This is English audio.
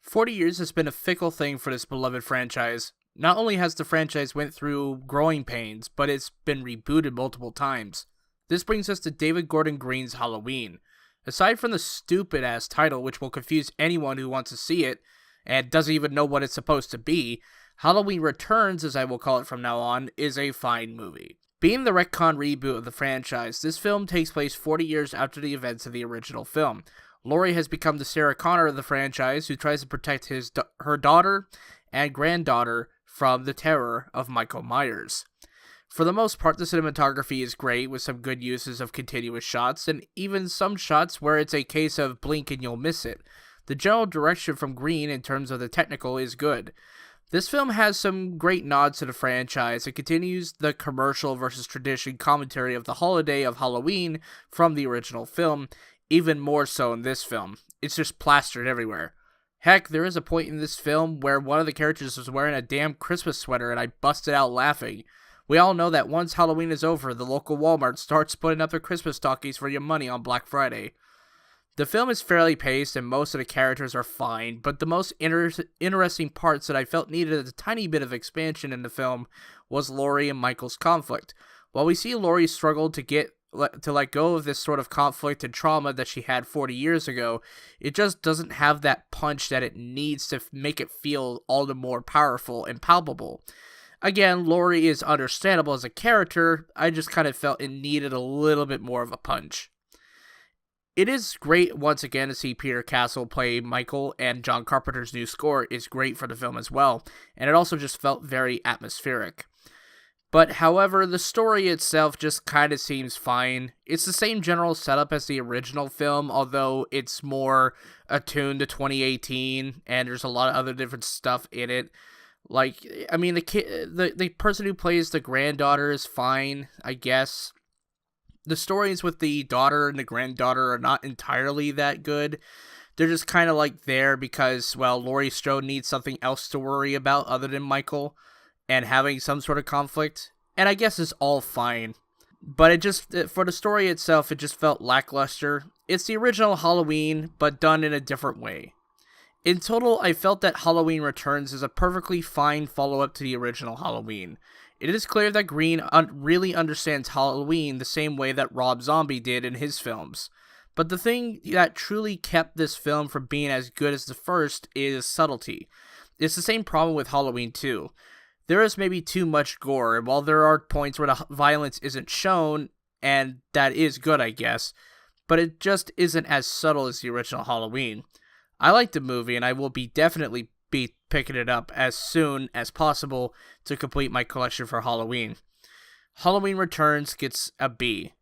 40 years has been a fickle thing for this beloved franchise. Not only has the franchise went through growing pains, but it's been rebooted multiple times. This brings us to David Gordon Green's Halloween. Aside from the stupid-ass title, which will confuse anyone who wants to see it, and doesn't even know what it's supposed to be, Halloween Returns, as I will call it from now on, is a fine movie. Being the retcon reboot of the franchise, this film takes place 40 years after the events of the original film. Laurie has become the Sarah Connor of the franchise, who tries to protect her daughter and granddaughter from the terror of Michael Myers. For the most part, the cinematography is great, with some good uses of continuous shots, and even some shots where it's a case of blink and you'll miss it. The general direction from Green in terms of the technical is good. This film has some great nods to the franchise. It continues the commercial versus tradition commentary of the holiday of Halloween from the original film, even more so in this film. It's just plastered everywhere. Heck, there is a point in this film where one of the characters was wearing a damn Christmas sweater and I busted out laughing. We all know that once Halloween is over, the local Walmart starts putting up their Christmas stockings for your money on Black Friday. The film is fairly paced and most of the characters are fine, but the most interesting parts that I felt needed a tiny bit of expansion in the film was Laurie and Michael's conflict. While we see Laurie struggle to let go of this sort of conflict and trauma that she had 40 years ago, it just doesn't have that punch that it needs to make it feel all the more powerful and palpable. Again, Laurie is understandable as a character, I just kind of felt it needed a little bit more of a punch. It is great once again to see Peter Castle play Michael, and John Carpenter's new score is great for the film as well, and it also just felt very atmospheric. But however, the story itself just kind of seems fine. It's the same general setup as the original film, although it's more attuned to 2018, and there's a lot of other different stuff in it. Like, I mean, the person who plays the granddaughter is fine, I guess. The stories with the daughter and the granddaughter are not entirely that good. They're just kind of like there because, well, Laurie Strode needs something else to worry about other than Michael and having some sort of conflict. And I guess it's all fine. But it just, for the story itself, it just felt lackluster. It's the original Halloween, but done in a different way. In total, I felt that Halloween Returns is a perfectly fine follow-up to the original Halloween. It is clear that Green really understands Halloween the same way that Rob Zombie did in his films. But the thing that truly kept this film from being as good as the first is subtlety. It's the same problem with Halloween 2. There is maybe too much gore, and while there are points where the violence isn't shown, and that is good, I guess, but it just isn't as subtle as the original Halloween. I like the movie, and I will definitely be picking it up as soon as possible to complete my collection for Halloween. Halloween Returns gets a B.